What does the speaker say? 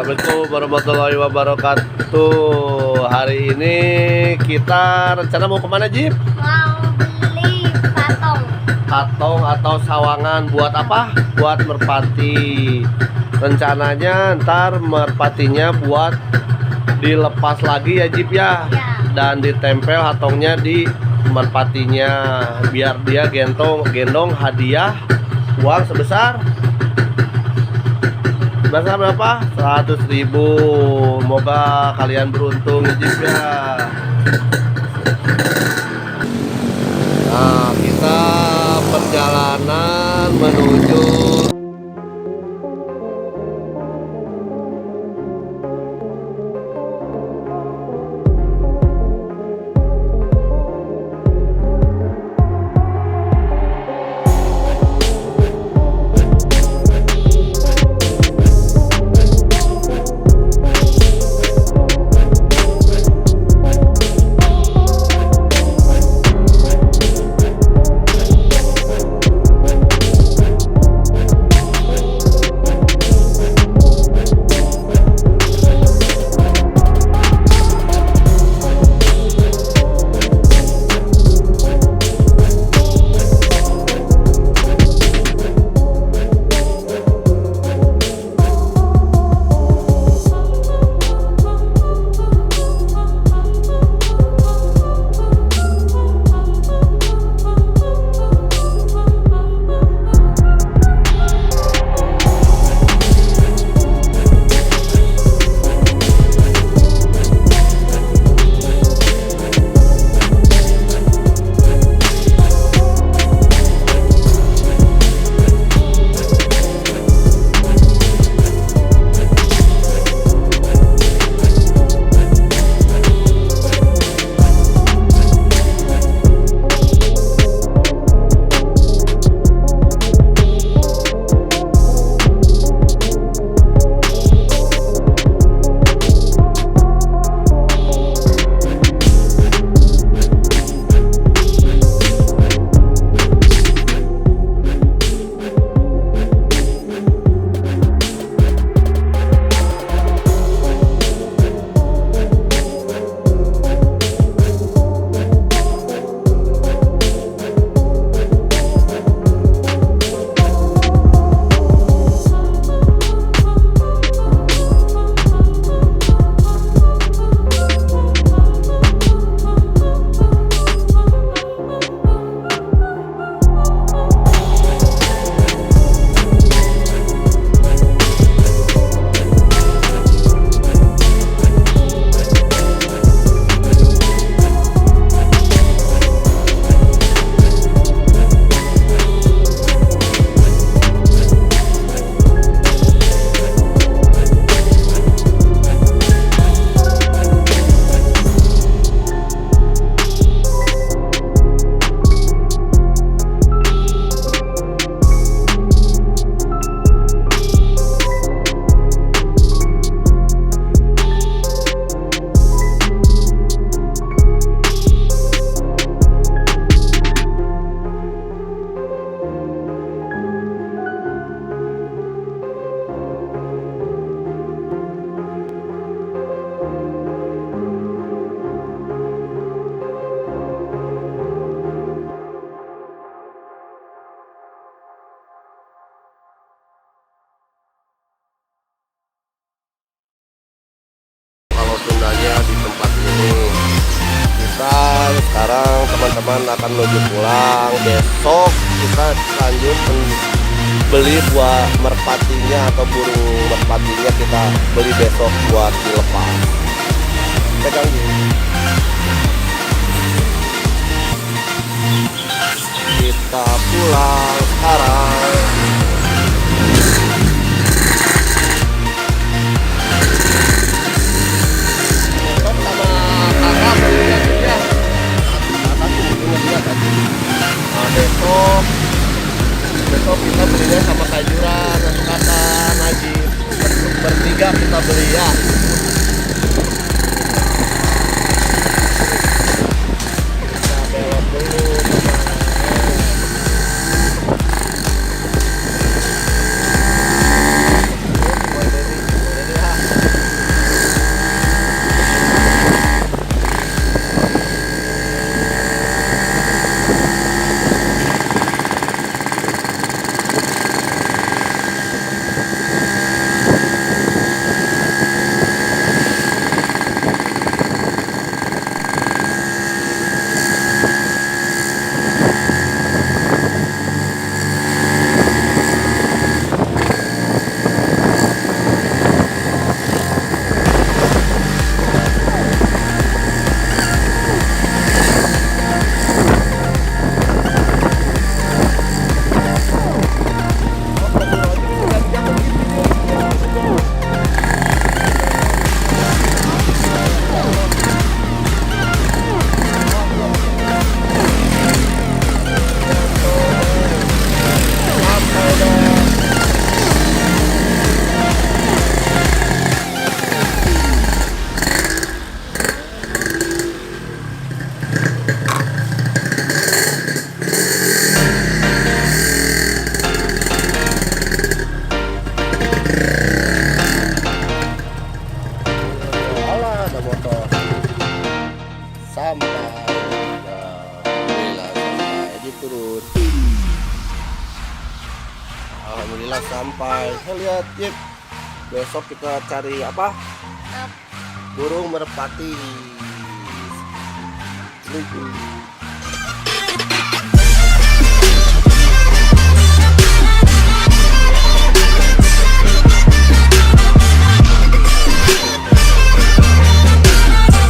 Assalamualaikum warahmatullahi wabarakatuh. Hari ini kita rencana mau kemana, Jip? Mau beli patung. Patung atau sawangan buat apa? Buat merpati. Rencananya ntar merpatinya buat dilepas lagi ya, Jip ya? Ya. Dan ditempel hatongnya di merpatinya biar dia gendong hadiah uang sebesar berapa? 100.000. Moga kalian beruntung ya. Nah, kita perjalanan menuju tundanya di tempat ini. Kita sekarang teman-teman akan menuju pulang. Besok kita lanjut beli buat merpatinya atau burung merpatinya, kita beli besok buat dilepas. Pegang gini. Kita pulang sekarang. Besok kita belinya sama sayuran atau kaka, ajif. Bertiga kita beli ya. Kita belok dulu teman. Alhamdulillah sampai. Lihat Jip, besok kita cari apa? Burung merpati. Ini